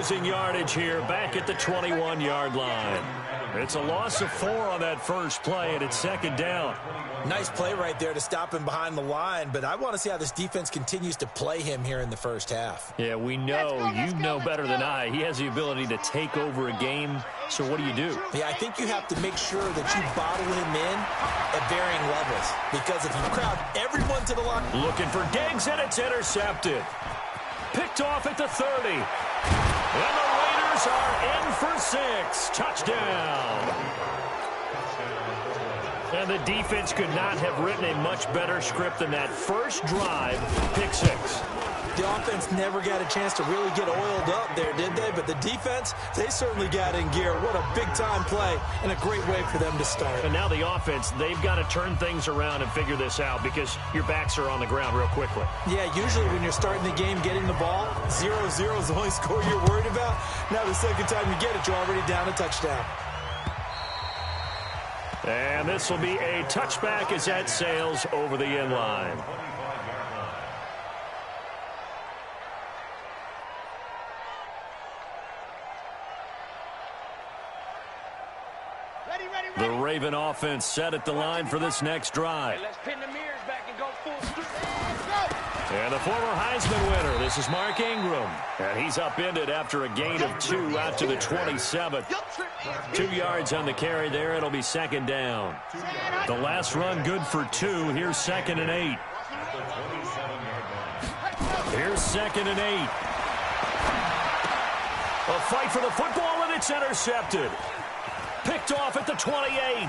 losing yardage here back at the 21-yard line. It's a loss of 4 on that first play, and it's second down. Nice play right there to stop him behind the line, but I want to see how this defense continues to play him here in the first half. Yeah, we know, you know better than I, he has the ability to take over a game, so what do you do? Yeah, I think you have to make sure that you bottle him in at varying levels, because if you crowd everyone to the line. Looking for Diggs, and it's intercepted. Picked off at the 30. And the Raiders are in for 6. Touchdown. And the defense could not have written a much better script than that first drive, pick 6. The offense never got a chance to really get oiled up there, did they? But the defense, they certainly got in gear. What a big-time play and a great way for them to start. And now the offense, they've got to turn things around and figure this out because your backs are on the ground real quickly. Yeah, usually when you're starting the game getting the ball, 0-0 is the only score you're worried about. Now the second time you get it, you're already down a touchdown. And this will be a touchback as that sails over the end line. The Raven offense set at the line for this next drive. Let's pin the mirrors back and go full street. And the former Heisman winner, this is Mark Ingram. And he's upended after a gain of 2 out to the 27. 2 yards on the carry there. It'll be second down. The last run good for 2. Here's 2nd and 8. Here's 2nd and 8. A fight for the football, and it's intercepted. Picked off at the 28.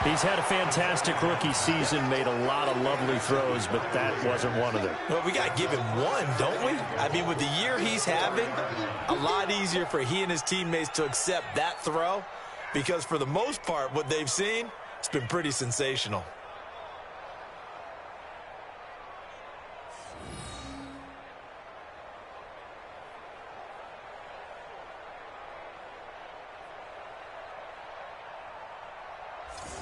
He's had a fantastic rookie season, made a lot of lovely throws, but that wasn't one of them. Well, we got to give him one, don't we? I mean, with the year he's having, a lot easier for he and his teammates to accept that throw because for the most part, what they've seen, it's been pretty sensational.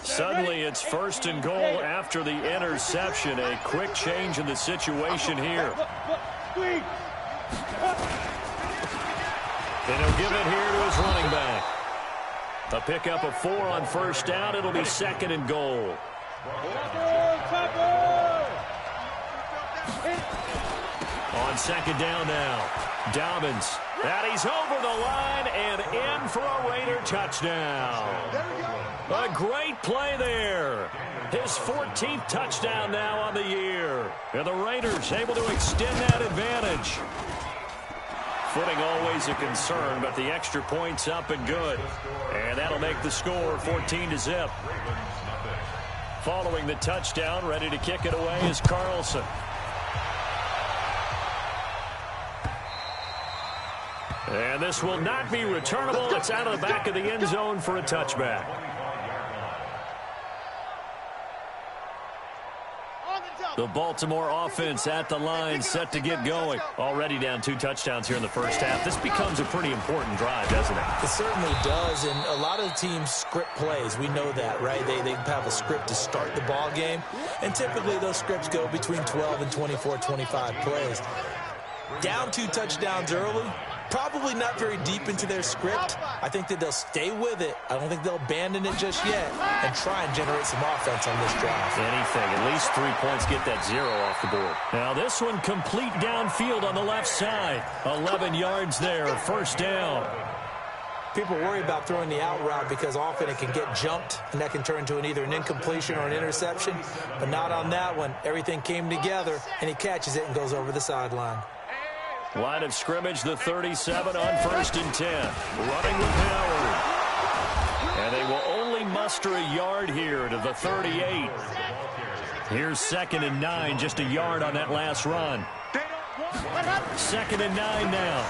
Suddenly, it's 1st and goal after the interception. A quick change in the situation here. And he'll give it here to his running back. A pickup of 4 on first down. It'll be 2nd and goal. On 2nd down now. Dobbins. And he's over the line and in for a Raider touchdown. A great play there. His 14th touchdown now on the year. And the Raiders able to extend that advantage. Footing always a concern, but the extra point's up and good. And that'll make the score 14-0. Following the touchdown, ready to kick it away is Carlson. And this will not be returnable. It's out of the back of the end zone for a touchback. The Baltimore offense at the line, set to get going. Already down 2 touchdowns here in the first half. This becomes a pretty important drive, doesn't it? It certainly does, and a lot of teams script plays. We know that, right? They have a script to start the ball game, and typically those scripts go between 12 and 24, 25 plays. Down 2 touchdowns early, probably not very deep into their script. I think that they'll stay with it. I don't think they'll abandon it just yet and try and generate some offense on this drive. Anything. At least 3 points, get that 0 off the board. Now this one complete downfield on the left side. 11 yards there, first down. People worry about throwing the out route because often it can get jumped, and that can turn into either an incompletion or an interception. But not on that one. Everything came together, and he catches it and goes over the sideline. Line of scrimmage, the 37 on 1st and 10. Running with Howard. And they will only muster a yard here to the 38. Here's 2nd and 9, just a yard on that last run. 2nd and 9 now.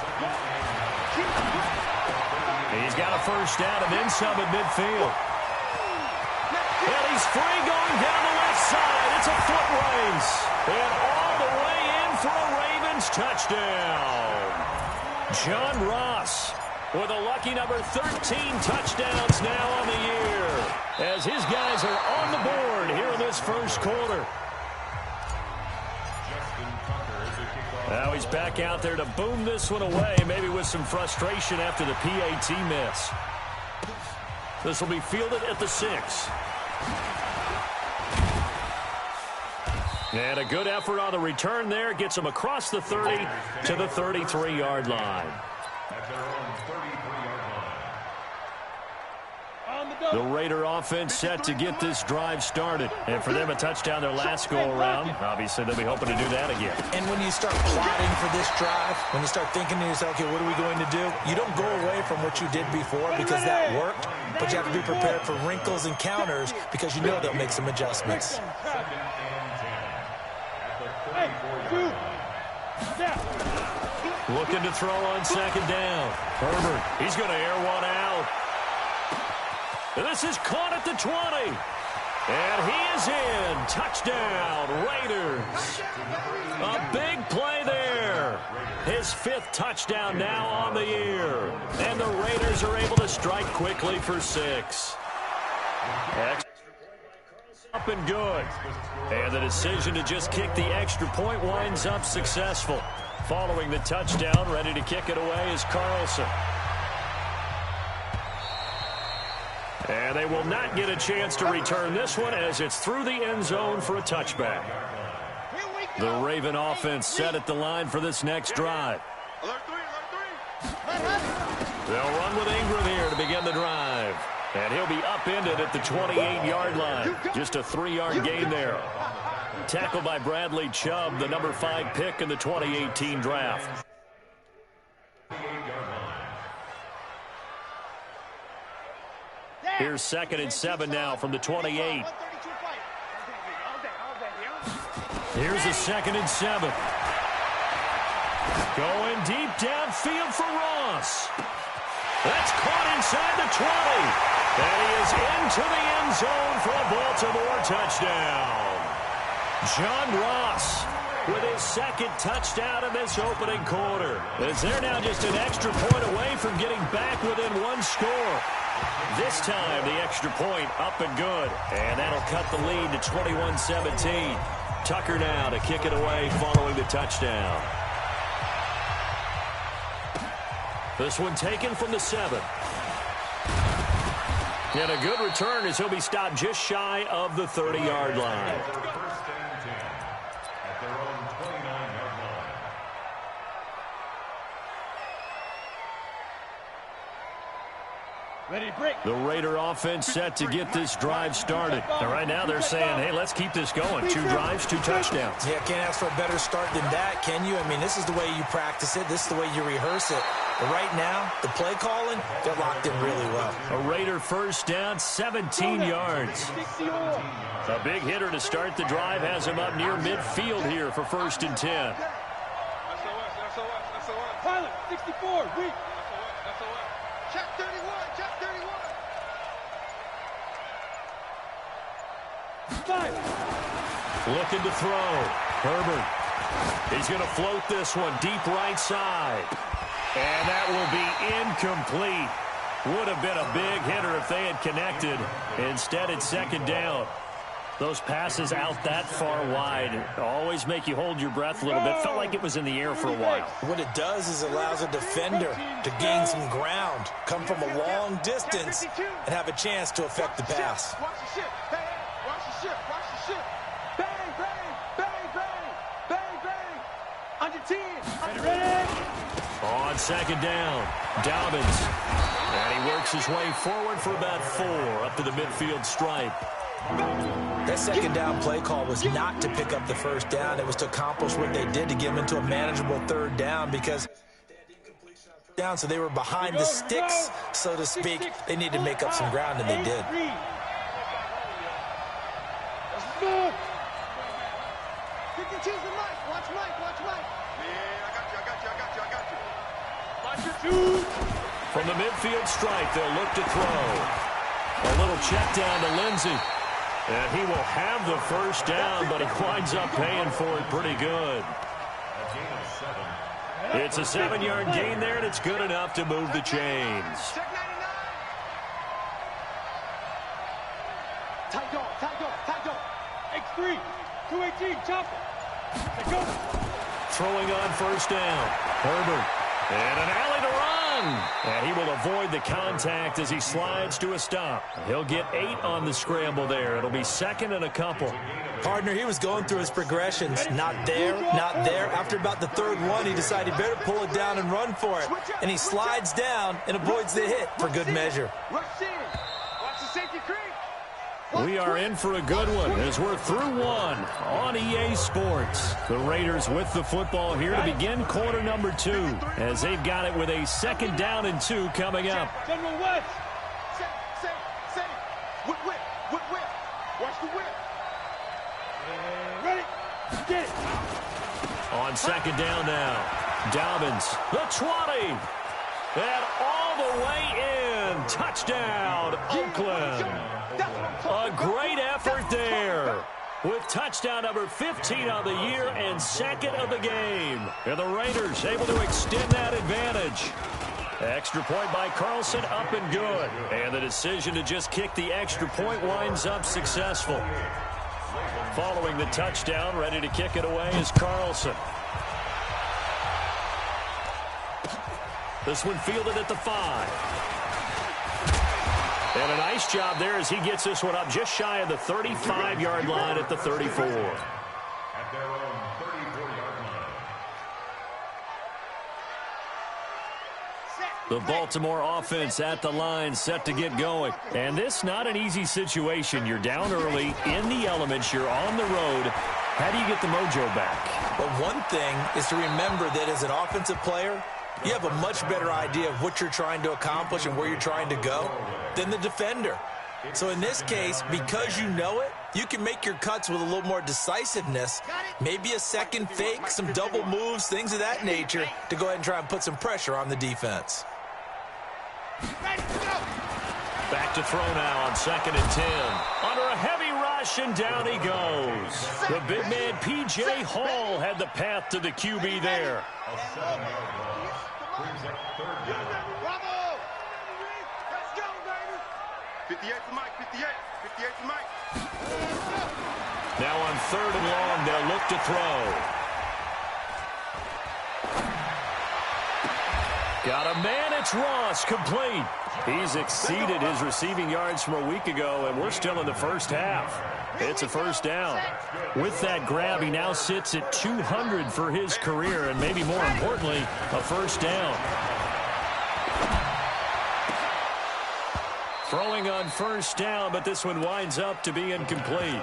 He's got a first down and then some at midfield. And he's free going down the left side. It's a foot race. And all the way in for a Ravens touchdown. John Ross with a lucky number 13 touchdowns now on the year as his guys are on the board here in this first quarter. Now he's back out there to boom this one away, maybe with some frustration after the PAT miss. This will be fielded at the 6. And a good effort on the return there. Gets him across the 30 to the 33-yard line. The Raider offense set to get this drive started. And for them, a touchdown their last go-around. Obviously, they'll be hoping to do that again. And when you start plotting for this drive, when you start thinking to yourself, okay, what are we going to do? You don't go away from what you did before because that worked, but you have to be prepared for wrinkles and counters because you know they'll make some adjustments. Looking to throw on second down. Herbert, he's going to air one out. And this is caught at the 20. And he is in. Touchdown, Raiders. A big play there. His 5th touchdown now on the year. And the Raiders are able to strike quickly for 6. Up and good. And the decision to just kick the extra point winds up successful. Following the touchdown, ready to kick it away is Carlson. And they will not get a chance to return this one as it's through the end zone for a touchback. The Raven offense set at the line for this next drive. They'll run with Ingram here to begin the drive. And he'll be upended at the 28-yard line. Just a 3-yard gain there. Tackled by Bradley Chubb, the number 5 pick in the 2018 draft. Here's 2nd and 7 now from the 28. Here's a 2nd and 7. Going deep downfield for Ross. That's caught inside the 20. And he is into the end zone for a Baltimore touchdown. John Ross with his 2nd touchdown in this opening quarter. As they're now just an extra point away from getting back within 1 score. This time, the extra point up and good. And that'll cut the lead to 21-17. Tucker now to kick it away following the touchdown. This one taken from the 7. And a good return as he'll be stopped just shy of the 30-yard line. The Raider offense set to get this drive started. And right now they're saying, hey, let's keep this going. 2 drives, 2 touchdowns. Yeah, can't ask for a better start than that, can you? I mean, this is the way you practice it. This is the way you rehearse it. But right now, the play calling, they're locked in really well. A Raider first down, 17 yards. A big hitter to start the drive has him up near midfield here for 1st and 10. Pilot, 64, weak. Check 31, check 31. 5. Looking to throw. Herbert. He's going to float this one deep right side. And that will be incomplete. Would have been a big hitter if they had connected. Instead, it's 2nd down. Those passes out that far wide always make you hold your breath a little bit. Felt like it was in the air for a while. What it does is it allows a defender to gain some ground, come from a long distance, and have a chance to affect the pass. Watch the ship. Bang, watch the ship. Watch the ship. Bang, bang, bang, bang, bang, bang. Under 10. Ready? On 2nd down, Dobbins. And he works his way forward for about 4 up to the midfield stripe. That 2nd down play call was not to pick up the 1st down. It was to accomplish what they did to get them into a manageable 3rd down because down, so they were behind the sticks, so to speak. They needed to make up some ground, and they did. Watch Mike, watch Mike. Yeah, I got you. From the midfield stripe, they'll look to throw. A little check down to Lindsey. And he will have the 1st down, but he winds up paying for it pretty good. It's a 7-yard gain there, and it's good enough to move the chains. Tight dog, tight dog, tight dog. X3, 218, chopper. Let's go. throwing on first down. Herbert. And an alley to run. And he will avoid the contact as he slides to a stop. He'll get 8 on the scramble there. It'll be second and a couple. Partner, he was going through his progressions. Not there, not there. After about the third one, he decided he better pull it down and run for it. And he slides down and avoids the hit for good measure. We are in for a good one as we're through one on EA Sports. The Raiders with the football here to begin quarter number 2 as they've got it with a 2nd down and 2 coming up. General West. Whip. Watch the whip. Ready. Get it. On 2nd down now. Dobbins, the 20. And all the way in. Touchdown, Oakland. A great effort there with touchdown number 15 on the year and 2nd of the game. And the Raiders able to extend that advantage. Extra point by Carlson, up and good. And the decision to just kick the extra point winds up successful. Following the touchdown, ready to kick it away is Carlson. This one fielded at the 5. And a nice job there as he gets this one up just shy of the 35-yard line at the 34. At their own 34-yard line. The Baltimore offense at the line set to get going. And this not an easy situation. You're down early, in the elements, you're on the road. How do you get the mojo back? But one thing is to remember that as an offensive player, you have a much better idea of what you're trying to accomplish and where you're trying to go than the defender. So in this case, because you know it, you can make your cuts with a little more decisiveness, maybe a second fake, some double moves, things of that nature, to go ahead and try and put some pressure on the defense. Back to throw now on 2nd and 10. Under a heavy rush, and down he goes. The big man, P.J. Hall, had the path to the QB there. Brings up 3rd down. Bravo! Let's go, baby! 58 for Mike, 58 for Mike. Now on 3rd and long, they'll look to throw. Got a man, it's Ross, complete. He's exceeded his receiving yards from a week ago, and we're still in the first half. It's a first down. With that grab, he now sits at 200 for his career, and maybe more importantly, a first down. Throwing on first down, but this one winds up to be incomplete.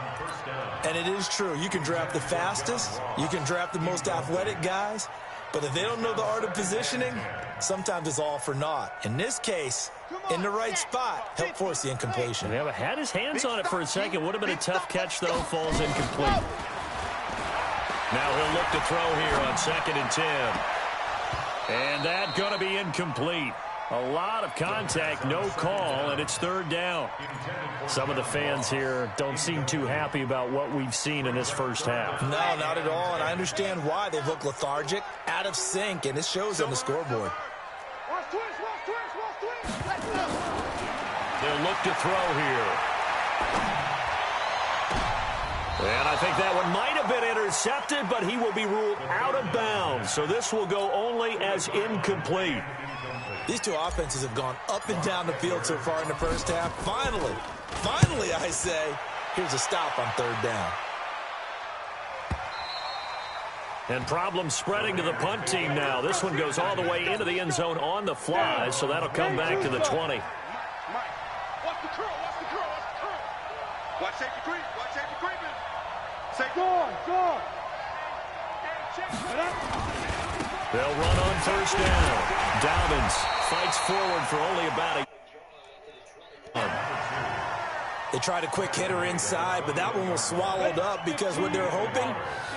And it is true. You can draft the fastest. You can draft the most athletic guys. But if they don't know the art of positioning, sometimes it's all for naught. In this case, in the right spot, help force the incompletion. Yeah, but had his hands on it for a second. Would have been a tough catch, though. Falls incomplete. Now he'll look to throw here on 2nd and 10. And that's going to be incomplete. A lot of contact, no call, and it's 3rd down. Some of the fans here don't seem too happy about what we've seen in this first half. No, not at all, and I understand why. They look lethargic, out of sync, and it shows on the scoreboard. They'll look to throw here. And I think that one might have been intercepted, but he will be ruled out of bounds. So this will go only as incomplete. These two offenses have gone up and down the field so far in the first half. Finally, I say, here's a stop on 3rd down. And problems spreading to the punt team now. This one goes all the way into the end zone on the fly, so that'll come back to the 20. Mike, watch the curl. Watch safety creeping. Say, go on. They'll run on first down. Dobbins fights forward for only about a... They tried a quick hitter inside, but that one was swallowed up because what they're hoping,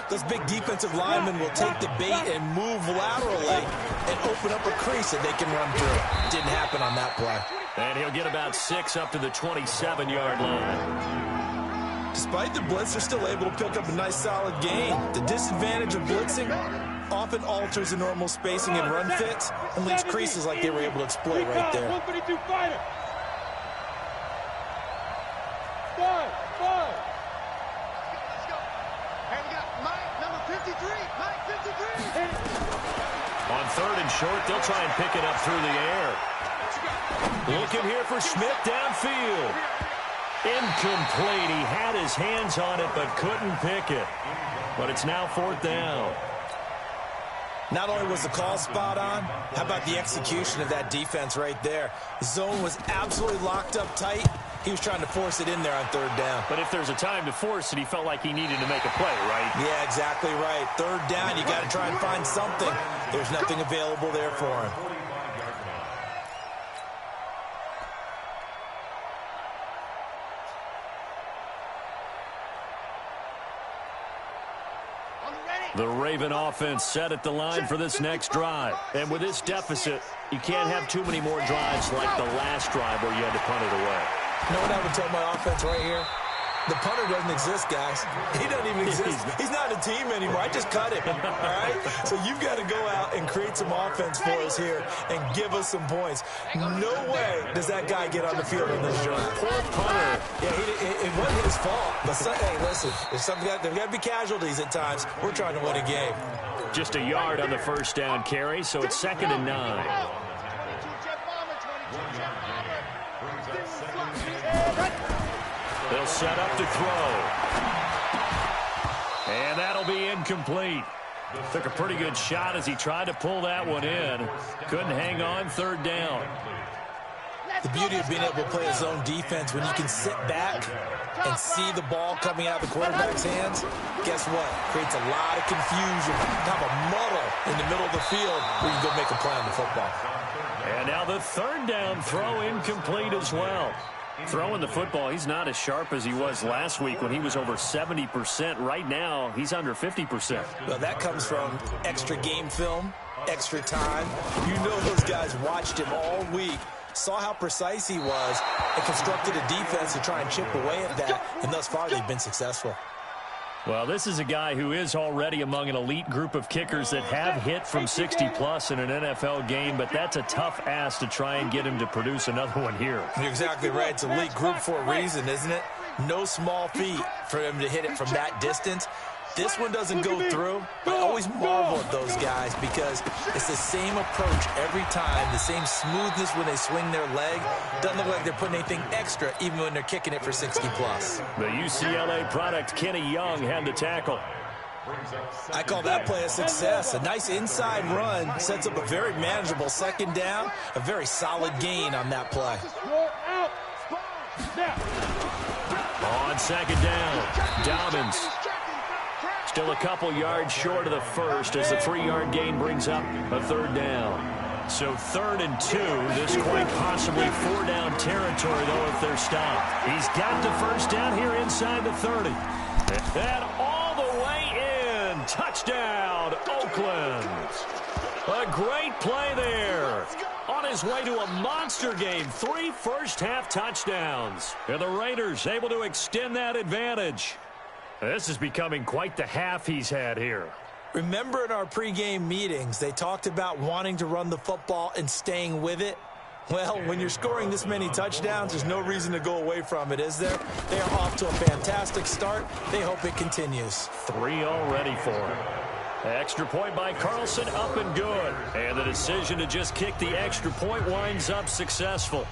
those big defensive linemen will take the bait and move laterally and open up a crease that they can run through. Didn't happen on that play. And he'll get about 6 up to the 27-yard line. Despite the blitz, they're still able to pick up a nice solid gain. The disadvantage of blitzing often alters the normal spacing and run fits and leaves creases like they were able to exploit right there. 132 fighter. 5. Let's go. And we got Mike, number 53. Mike, 53. short. They'll try and pick it up through the air. Looking here for Smith downfield. Incomplete. He had his hands on it but couldn't pick it. But it's now 4th down. Not only was the call spot on, how about the execution of that defense right there? The zone was absolutely locked up tight. He was trying to force it in there on 3rd down. But if there's a time to force it, he felt like he needed to make a play, right? Yeah, exactly right. 3rd down, you got to try and find something. There's nothing available there for him. The Raven offense set at the line for this next drive. And with this deficit, you can't have too many more drives like the last drive where you had to punt it away. You know what I would tell my offense right here? The punter doesn't exist, guys. He doesn't even exist. He's not a team anymore. I just cut him, all right? So you've got to go out and create some offense for us here and give us some points. No way does that guy get on the field in this drive. Poor punter. Yeah, it wasn't his fault. But hey, listen, there's got to be casualties at times. We're trying to win a game. Just a yard on the 1st down carry, so it's 2nd and 9. They'll set up to throw. And that'll be incomplete. Took a pretty good shot as he tried to pull that one in. Couldn't hang on, 3rd down. The beauty of being able to play a zone defense when you can sit back and see the ball coming out of the quarterback's hands, guess what? Creates a lot of confusion, kind of a muddle in the middle of the field where you go make a play on the football. And now the 3rd down throw incomplete as well. Throwing the football, he's not as sharp as he was last week when he was over 70%. Right now, he's under 50%. Well, that comes from extra game film, extra time. You know those guys watched him all week, saw how precise he was, and constructed a defense to try and chip away at that, and thus far they've been successful. Well, this is a guy who is already among an elite group of kickers that have hit from 60-plus in an NFL game, but that's a tough ask to try and get him to produce another one here. You're exactly right. It's an elite group for a reason, isn't it? No small feat for him to hit it from that distance. This one doesn't go through, but I always marvel at those guys because it's the same approach every time, the same smoothness when they swing their leg. Doesn't look like they're putting anything extra even when they're kicking it for 60-plus. The UCLA product, Kenny Young, had the tackle. I call that play a success. A nice inside run sets up a very manageable 2nd down, a very solid gain on that play. On 2nd down, Dobbins. Still a couple yards short of the 1st as the 3-yard gain brings up a 3rd down. So 3rd and 2. This quite possibly 4-down territory, though, if they're stopped. He's got the 1st down here inside the 30. And all the way in. Touchdown, Oakland. A great play there. On his way to a monster game. 3 first-half touchdowns. And the Raiders able to extend that advantage. This is becoming quite the half he's had here. Remember in our pregame meetings, they talked about wanting to run the football and staying with it? Well, when you're scoring this many touchdowns, there's no reason to go away from it, is there? They are off to a fantastic start. They hope it continues. 3 already for him. Extra point by Carlson, up and good. And the decision to just kick the extra point winds up successful.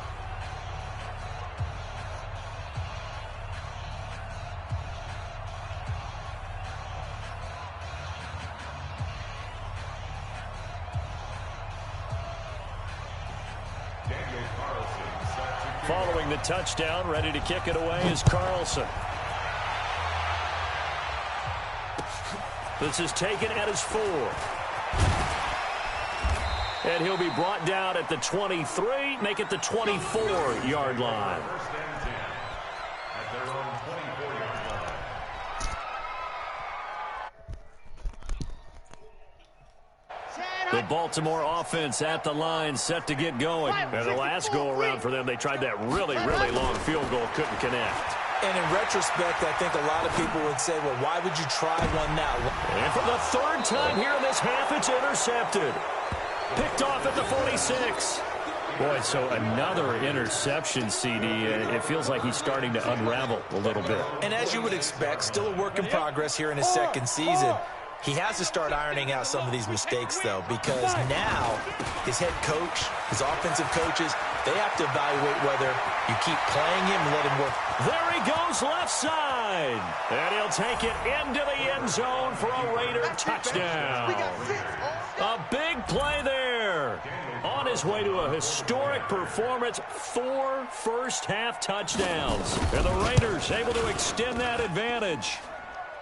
Following the touchdown, ready to kick it away is Carlson. This is taken at his 4. And he'll be brought down at the 23, make it the 24-yard line. The Baltimore offense at the line, set to get going. And the last go-around for them, they tried that really, really long field goal, couldn't connect. And in retrospect, I think a lot of people would say, well, why would you try one now? And for the 3rd time here in this half, it's intercepted. Picked off at the 46. Boy, so another interception, CD. It feels like he's starting to unravel a little bit. And as you would expect, still a work in progress here in his 2nd season. He has to start ironing out some of these mistakes, though, because now his head coach, his offensive coaches, they have to evaluate whether you keep playing him and let him work. There he goes left side. And he'll take it into the end zone for a Raider touchdown. A big play there. On his way to a historic performance, 4 first-half touchdowns. And the Raiders able to extend that advantage.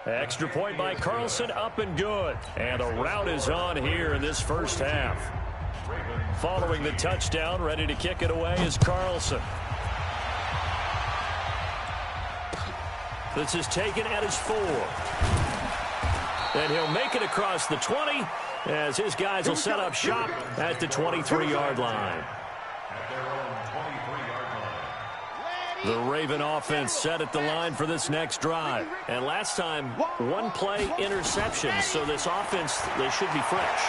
Extra point by Carlson, up and good. And a rout is on here in this first half. Following the touchdown, ready to kick it away is Carlson. This is taken at his 4. And he'll make it across the 20 as his guys will set up shop at the 23-yard line. The Raven offense set at the line for this next drive. And last time, 1 play interception. So this offense, they should be fresh.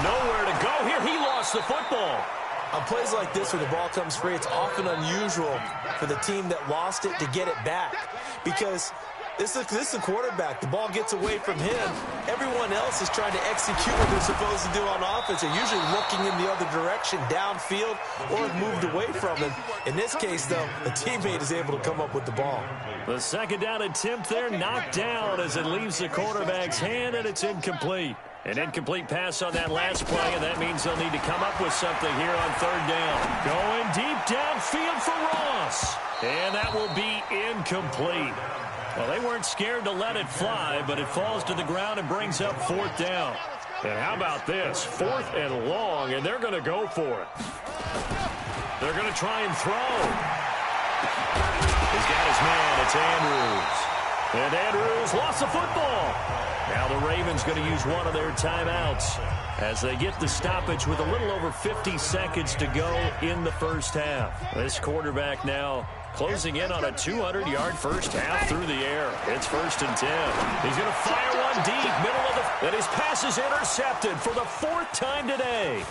Nowhere to go here. He lost the football. On plays like this where the ball comes free, it's often unusual for the team that lost it to get it back. Because this is a quarterback. The ball gets away from him. Everyone else is trying to execute what they're supposed to do on offense. They're usually looking in the other direction, downfield, or have moved away from him. In this case, though, the teammate is able to come up with the ball. The second down attempt there knocked down as it leaves the quarterback's hand, and it's incomplete. An incomplete pass on that last play, and that means they'll need to come up with something here on third down. Going deep downfield for Ross. And that will be incomplete. Well, they weren't scared to let it fly, but it falls to the ground and brings up 4th down. And how about this? 4th and long, and they're going to go for it. They're going to try and throw. He's got his man. It's Andrews. And Andrews lost the football. Now the Ravens going to use one of their timeouts as they get the stoppage with a little over 50 seconds to go in the first half. This quarterback now closing in on a 200-yard first half through the air. It's 1st and 10. He's going to fire one deep, middle of the... And his pass is intercepted for the 4th time today.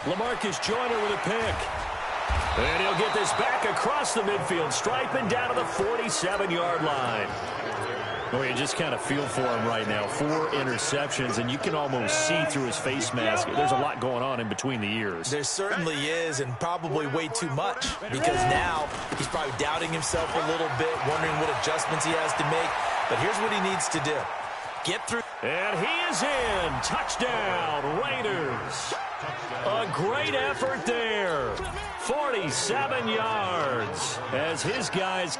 LaMarcus Joyner with a pick. And he'll get this back across the midfield stripe and down to the 47-yard line. Well, you just kind of feel for him right now. 4 interceptions, and you can almost see through his face mask. There's a lot going on in between the ears. There certainly is, and probably way too much, because now he's probably doubting himself a little bit, wondering what adjustments he has to make. But here's what he needs to do. Get through. And he is in. Touchdown, Raiders. A great effort there. 47 yards as his guys...